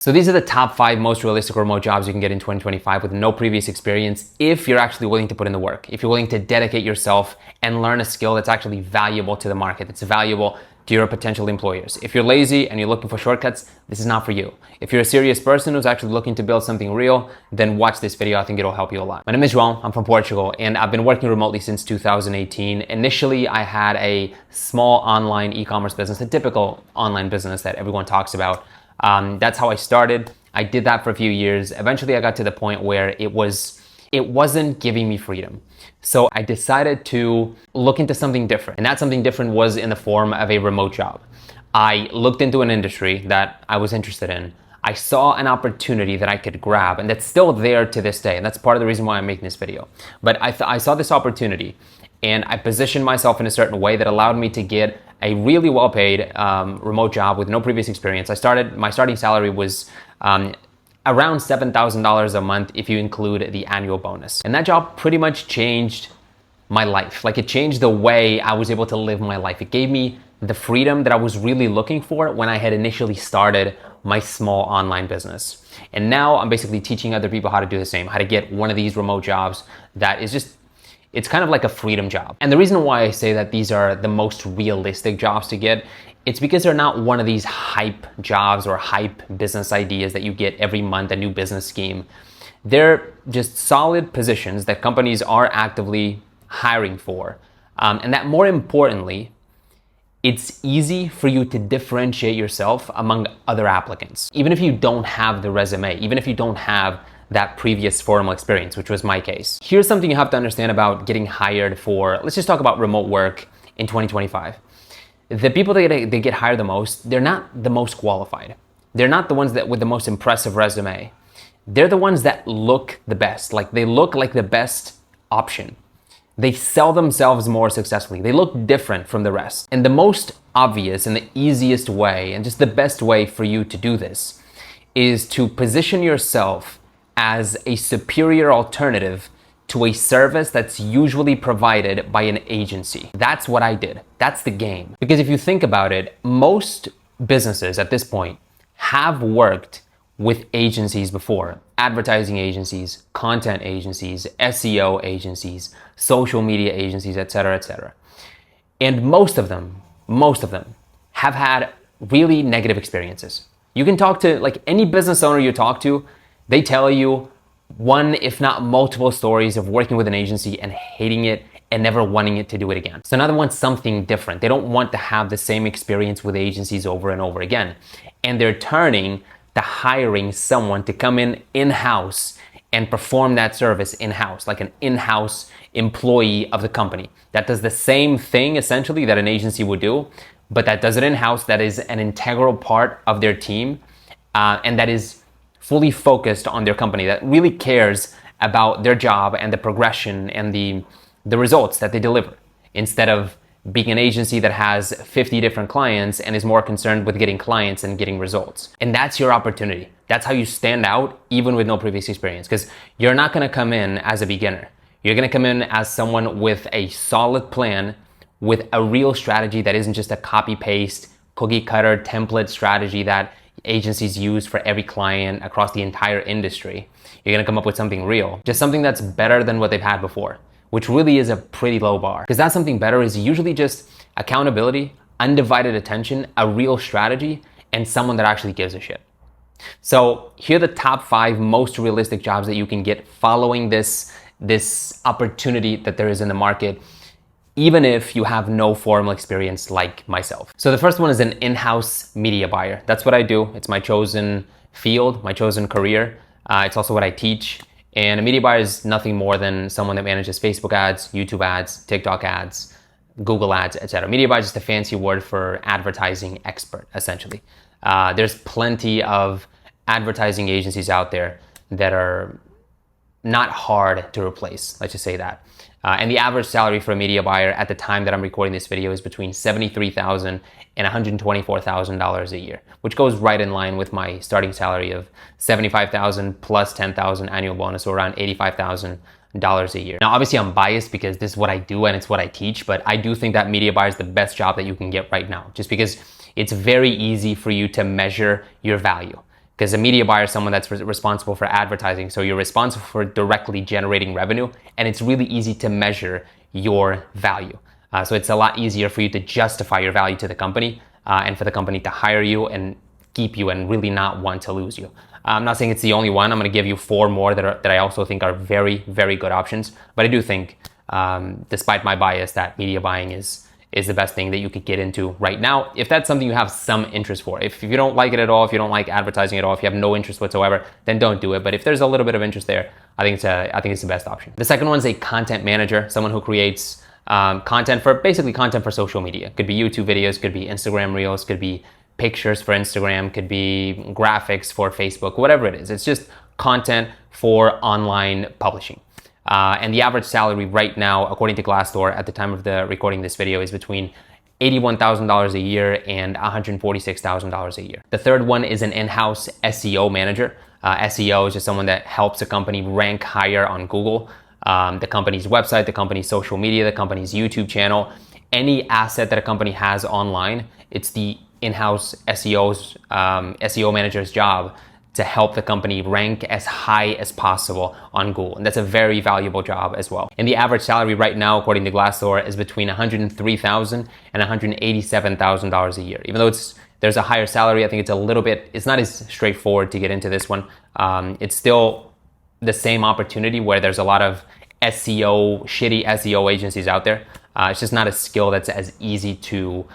So these are the top 5 most realistic remote jobs you can get in 2025 with no previous experience if you're actually willing to put in the work, if you're willing to dedicate yourself and learn a skill that's actually valuable to the market, that's valuable to your potential employers. If you're lazy and you're looking for shortcuts, this is not for you. If you're a serious person who's actually looking to build something real, then watch this video. I think it'll help you a lot. My name is João. I'm from Portugal and I've been working remotely since 2018. Initially, I had a small online e-commerce business, a typical online business that everyone talks about. That's how I started. I did that for a few years. Eventually, I got to the point where it wasn't giving me freedom. So I decided to look into something different. And that something different was in the form of a remote job. I looked into an industry that I was interested in. I saw an opportunity that I could grab, and that's still there to this day. And that's part of the reason why I'm making this video. But I saw this opportunity and I positioned myself in a certain way that allowed me to get a really well-paid remote job with no previous experience. My starting salary was around $7,000 a month if you include the annual bonus. And that job pretty much changed my life. Like, it changed the way I was able to live my life. It gave me the freedom that I was really looking for when I had initially started my small online business. And now I'm basically teaching other people how to do the same, how to get one of these remote jobs that is just, it's kind of like a freedom job. And the reason why I say that these are the most realistic jobs to get, it's because they're not one of these hype jobs or hype business ideas that you get every month, a new business scheme. They're just solid positions that companies are actively hiring for. And that, more importantly, it's easy for you to differentiate yourself among other applicants. Even if you don't have the resume, even if you don't have that previous formal experience, which was my case. Here's something you have to understand about getting hired for, let's just talk about remote work in 2025. The people that they get hired the most, they're not the most qualified. They're not the ones that with the most impressive resume. They're the ones that look the best. Like, they look like the best option. They sell themselves more successfully. They look different from the rest. And the most obvious and the easiest way, and just the best way for you to do this, is to position yourself as a superior alternative to a service that's usually provided by an agency. That's what I did. That's the game. Because if you think about it, most businesses at this point have worked with agencies before. Advertising agencies, content agencies, SEO agencies, social media agencies, etc., etc. And most of them have had really negative experiences. You can talk to like any business owner you talk to, they tell you one, if not multiple stories of working with an agency and hating it and never wanting it to do it again. So now they want something different. They don't want to have the same experience with agencies over and over again. And they're turning to hiring someone to come in-house and perform that service in-house, like an in-house employee of the company that does the same thing essentially that an agency would do, but that does it in-house, that is an integral part of their team, and that is fully focused on their company, that really cares about their job and the progression and the results that they deliver, instead of being an agency that has 50 different clients and is more concerned with getting clients and getting results. And that's your opportunity. That's how you stand out even with no previous experience, because you're not gonna come in as a beginner. You're gonna come in as someone with a solid plan, with a real strategy that isn't just a copy-paste, cookie-cutter template strategy that agencies use for every client across the entire industry. You're gonna come up with something real, just something that's better than what they've had before, which really is a pretty low bar. Because that something better is usually just accountability, undivided attention, a real strategy, and someone that actually gives a shit. So here are the top 5 most realistic jobs that you can get following this opportunity that there is in the market, even if you have no formal experience like myself. So the first one is an in-house media buyer. That's what I do. It's my chosen field, my chosen career. It's also what I teach. And a media buyer is nothing more than someone that manages Facebook ads, YouTube ads, TikTok ads, Google ads, etc. Media buyer is just a fancy word for advertising expert, essentially. There's plenty of advertising agencies out there that are not hard to replace, let's just say that. And the average salary for a media buyer at the time that I'm recording this video is between $73,000 and $124,000 a year, which goes right in line with my starting salary of $75,000 plus $10,000 annual bonus, so around $85,000 a year. Now, obviously I'm biased because this is what I do and it's what I teach, but I do think that media buyer is the best job that you can get right now, just because it's very easy for you to measure your value. because a media buyer is someone that's responsible for advertising. So you're responsible for directly generating revenue, and it's really easy to measure your value. So it's a lot easier for you to justify your value to the company and for the company to hire you and keep you and really not want to lose you. I'm not saying it's the only one. I'm going to give you 4 more that I also think are very, very good options. But I do think, despite my bias, that media buying is the best thing that you could get into right now, if that's something you have some interest for. If you don't like it at all, if you don't like advertising at all, if you have no interest whatsoever, then don't do it. But if there's a little bit of interest there, I think it's the best option. The second one is a content manager, someone who creates content for social media. Could be YouTube videos, could be Instagram Reels, could be pictures for Instagram, could be graphics for Facebook, whatever it is. It's just content for online publishing. And the average salary right now, according to Glassdoor, at the time of the recording this video, is between $81,000 a year and $146,000 a year. The third one is an in-house SEO manager. SEO is just someone that helps a company rank higher on Google. The company's website, the company's social media, the company's YouTube channel, any asset that a company has online, it's the in-house SEO manager's job to help the company rank as high as possible on Google. And that's a very valuable job as well. And the average salary right now, according to Glassdoor, is between $103,000 and $187,000 a year. Even though there's a higher salary, I think it's not as straightforward to get into this one. It's still the same opportunity where there's a lot of shitty SEO agencies out there. It's just not a skill that's as easy to,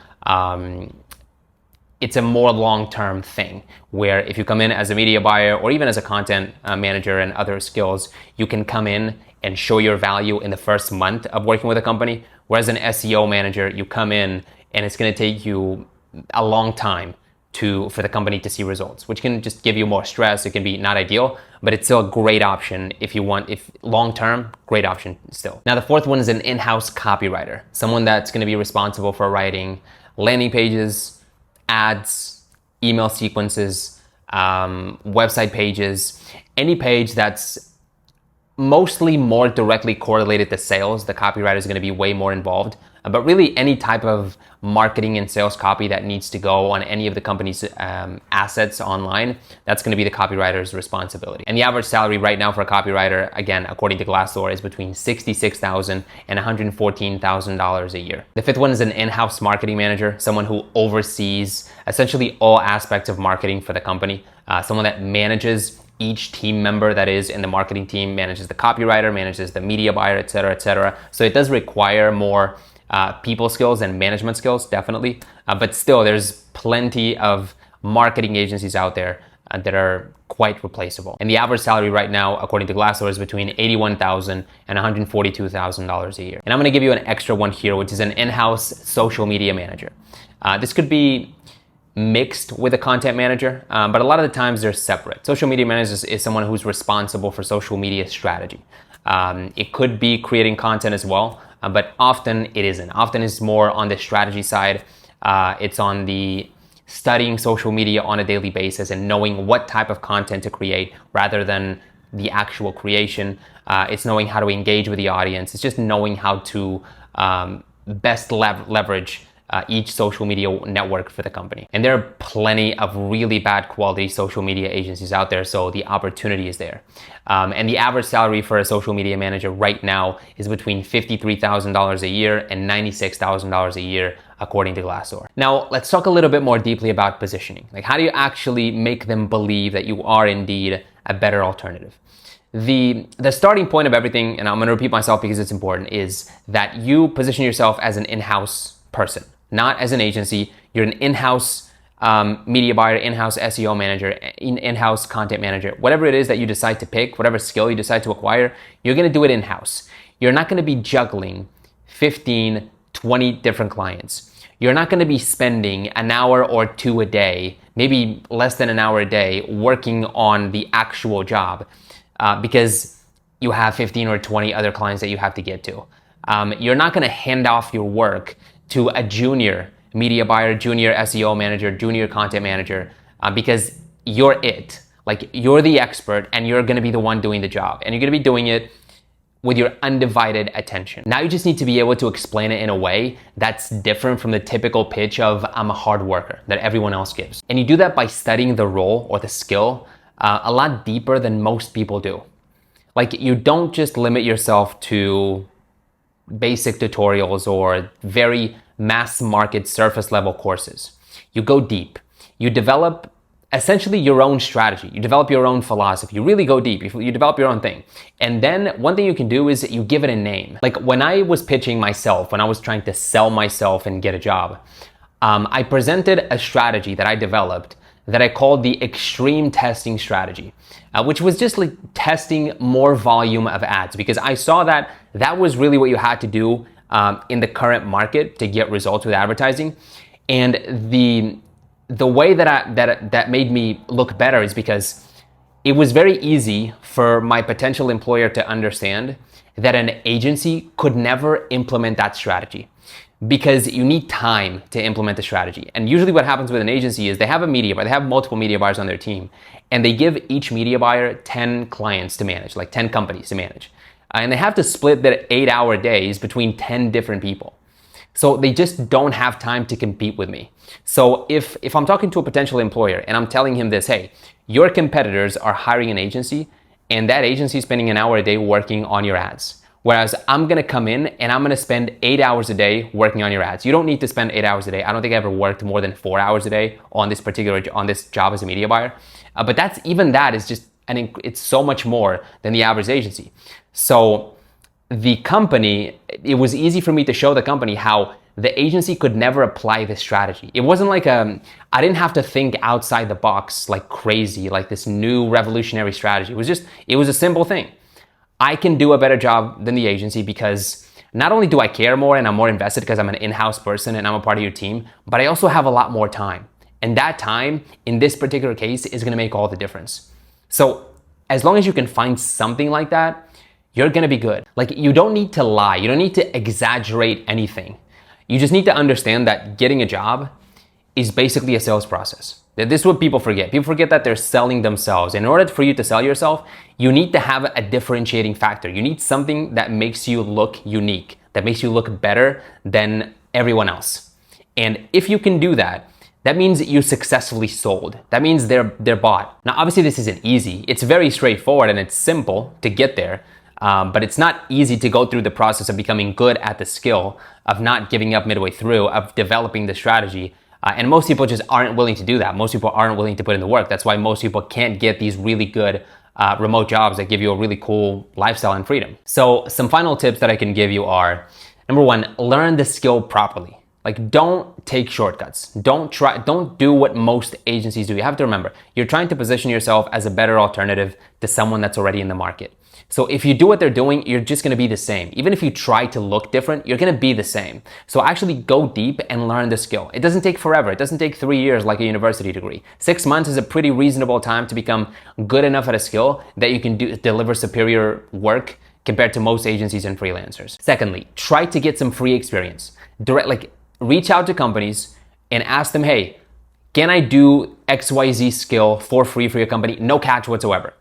it's a more long-term thing where if you come in as a media buyer or even as a content manager and other skills, you can come in and show your value in the first month of working with a company. Whereas an SEO manager, you come in and it's going to take you a long time for the company to see results, which can just give you more stress. It can be not ideal, but it's still a great option if long-term, great option still. Now, the fourth one is an in-house copywriter, someone that's going to be responsible for writing landing pages, ads, email sequences, website pages, any page that's mostly more directly correlated to sales. The copywriter is going to be way more involved. But really any type of marketing and sales copy that needs to go on any of the company's assets online, that's going to be the copywriter's responsibility. And the average salary right now for a copywriter, again, according to Glassdoor, is between $66,000 and $114,000 a year. The fifth one is an in-house marketing manager, someone who oversees essentially all aspects of marketing for the company, someone that manages each team member that is in the marketing team, manages the copywriter, manages the media buyer, et cetera, et cetera. So it does require more people skills and management skills, definitely. But still, there's plenty of marketing agencies out there that are quite replaceable. And the average salary right now, according to Glassdoor, is between $81,000 and $142,000 a year. And I'm gonna give you an extra one here, which is an in-house social media manager. This could be mixed with a content manager, but a lot of the times they're separate. Social media manager is someone who's responsible for social media strategy. It could be creating content as well, but often it isn't. Often it's more on the strategy side. It's on the studying social media on a daily basis and knowing what type of content to create rather than the actual creation. It's knowing how to engage with the audience. It's just knowing how to best leverage each social media network for the company. And there are plenty of really bad quality social media agencies out there, so the opportunity is there. And the average salary for a social media manager right now is between $53,000 a year and $96,000 a year, according to Glassdoor. Now, let's talk a little bit more deeply about positioning. Like, how do you actually make them believe that you are indeed a better alternative? The starting point of everything, and I'm gonna repeat myself because it's important, is that you position yourself as an in-house person, not as an agency. You're an in-house media buyer, in-house SEO manager, in-house content manager. Whatever it is that you decide to pick, whatever skill you decide to acquire, you're gonna do it in-house. You're not gonna be juggling 15, 20 different clients. You're not gonna be spending an hour or two a day, maybe less than an hour a day, working on the actual job because you have 15 or 20 other clients that you have to get to. You're not gonna hand off your work to a junior media buyer, junior SEO manager, junior content manager, because you're it. Like, you're the expert and you're gonna be the one doing the job. And you're gonna be doing it with your undivided attention. Now you just need to be able to explain it in a way that's different from the typical pitch of I'm a hard worker that everyone else gives. And you do that by studying the role or the skill a lot deeper than most people do. Like, you don't just limit yourself to basic tutorials or very mass market surface level courses. You go deep. You develop essentially your own strategy. You develop your own philosophy. You really go deep. You develop your own thing. And then one thing you can do is you give it a name. Like, when I was pitching myself, when I was trying to sell myself and get a job, I presented a strategy that I developed that I called the extreme testing strategy, which was just like testing more volume of ads, because I saw that that was really what you had to do in the current market to get results with advertising. And the way that made me look better is because it was very easy for my potential employer to understand that an agency could never implement that strategy, because you need time to implement the strategy. And usually what happens with an agency is they have a media buyer, they have multiple media buyers on their team, and they give each media buyer 10 clients to manage, like 10 companies to manage. And they have to split their 8-hour days between 10 different people. So they just don't have time to compete with me. So if I'm talking to a potential employer and I'm telling him this, hey, your competitors are hiring an agency and that agency is spending an hour a day working on your ads. Whereas I'm gonna come in and I'm gonna spend 8 hours a day working on your ads. You don't need to spend 8 hours a day. I don't think I ever worked more than 4 hours a day on this job as a media buyer. But that is just, it's so much more than the average agency. So the company, it was easy for me to show the company how the agency could never apply this strategy. It wasn't like I didn't have to think outside the box like crazy, like this new revolutionary strategy. It was a simple thing. I can do a better job than the agency because not only do I care more and I'm more invested because I'm an in-house person and I'm a part of your team, but I also have a lot more time. And that time, in this particular case, is gonna make all the difference. So as long as you can find something like that, you're gonna be good. Like, you don't need to lie. You don't need to exaggerate anything. You just need to understand that getting a job is basically a sales process. This is what people forget. People forget that they're selling themselves. In order for you to sell yourself, you need to have a differentiating factor. You need something that makes you look unique, that makes you look better than everyone else. And if you can do that, that means that you successfully sold. That means they're bought. Now, obviously this isn't easy. It's very straightforward and it's simple to get there. But it's not easy to go through the process of becoming good at the skill, of not giving up midway through, of developing the strategy. And most people just aren't willing to do that. Most people aren't willing to put in the work. That's why most people can't get these really good remote jobs that give you a really cool lifestyle and freedom. So some final tips that I can give you are, number one, learn the skill properly. Like, don't take shortcuts. Don't do what most agencies do. You have to remember, you're trying to position yourself as a better alternative to someone that's already in the market. So if you do what they're doing, you're just gonna be the same. Even if you try to look different, you're gonna be the same. So actually go deep and learn the skill. It doesn't take forever. It doesn't take 3 years like a university degree. 6 months is a pretty reasonable time to become good enough at a skill that you can deliver superior work compared to most agencies and freelancers. Secondly, try to get some free experience. Reach out to companies and ask them, hey, can I do XYZ skill for free for your company? No catch whatsoever.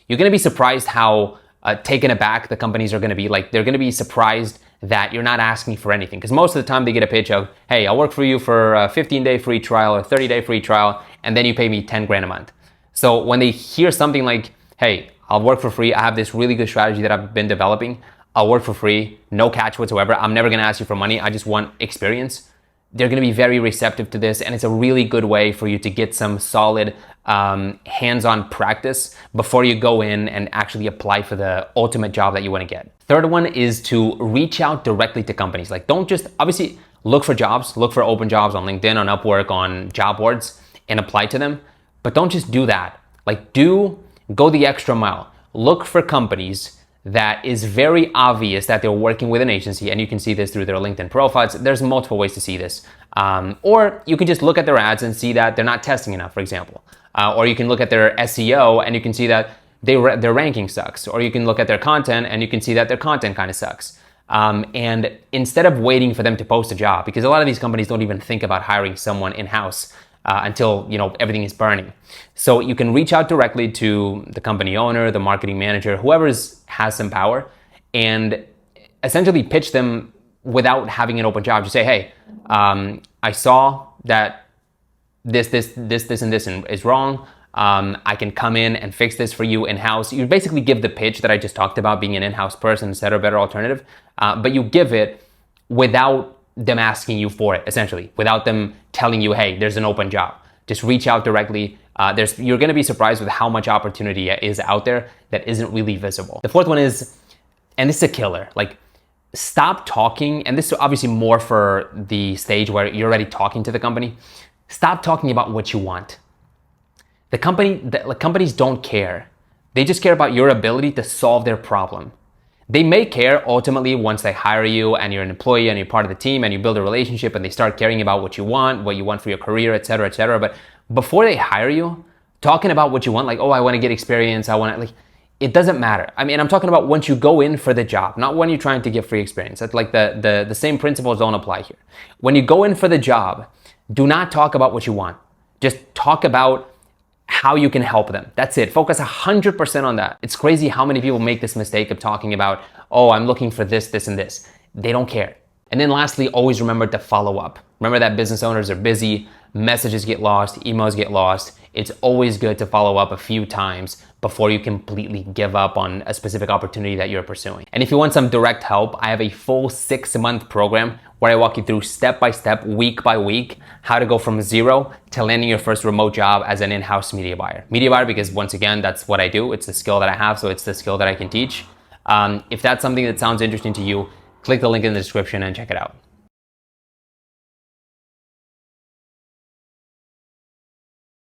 You're gonna be surprised how taken aback the companies are gonna be. Like, they're gonna be surprised that you're not asking for anything. Because most of the time they get a pitch of, hey, I'll work for you for a 15-day free trial or 30-day free trial, and then you pay me 10 grand a month. So when they hear something like, hey, I'll work for free, I have this really good strategy that I've been developing, I'll work for free, no catch whatsoever, I'm never gonna ask you for money, I just want experience, they're gonna be very receptive to this, and it's a really good way for you to get some solid hands-on practice before you go in and actually apply for the ultimate job that you wanna get. Third one is to reach out directly to companies. Like, don't just, obviously, look for jobs, look for open jobs on LinkedIn, on Upwork, on job boards, and apply to them. But don't just do that. Like, go the extra mile. Look for companies that is very obvious that they're working with an agency, and you can see this through their LinkedIn profiles. There's multiple ways to see this. Or you can just look at their ads and see that they're not testing enough, for example. Or you can look at their SEO and you can see that their ranking sucks. Or you can look at their content and you can see that their content kind of sucks. And instead of waiting for them to post a job, because a lot of these companies don't even think about hiring someone in-house until everything is burning. So you can reach out directly to the company owner, the marketing manager, whoever has some power, and essentially pitch them without having an open job. Just say, hey, I saw that this, and this is wrong. I can come in and fix this for you in-house. You basically give the pitch that I just talked about, being an in-house person instead of a better alternative, but you give it without them asking you for it, essentially, without them telling you, hey, there's an open job. Just reach out directly. You're gonna be surprised with how much opportunity is out there that isn't really visible. The fourth one is, and this is a killer, like, stop talking, and this is obviously more for the stage where you're already talking to the company. Stop talking about what you want. The companies don't care. They just care about your ability to solve their problem. They may care ultimately once they hire you and you're an employee and you're part of the team and you build a relationship and they start caring about what you want for your career, et cetera, et cetera. But before they hire you, talking about what you want, like, oh, I want to get experience, it doesn't matter. I mean, I'm talking about once you go in for the job, not when you're trying to get free experience. That's like the same principles don't apply here. When you go in for the job, do not talk about what you want. Just talk about how you can help them. That's it. Focus 100% on that. It's crazy how many people make this mistake of talking about, oh, I'm looking for this, this, and this. They don't care. And then lastly, always remember to follow up. Remember that business owners are busy, messages get lost, emails get lost. It's always good to follow up a few times before you completely give up on a specific opportunity that you're pursuing. And if you want some direct help, I have a full 6-month program where I walk you through step by step, week by week, how to go from zero to landing your first remote job as an in-house media buyer. Media buyer because once again, that's what I do. It's the skill that I have, so it's the skill that I can teach. If that's something that sounds interesting to you, click the link in the description and check it out.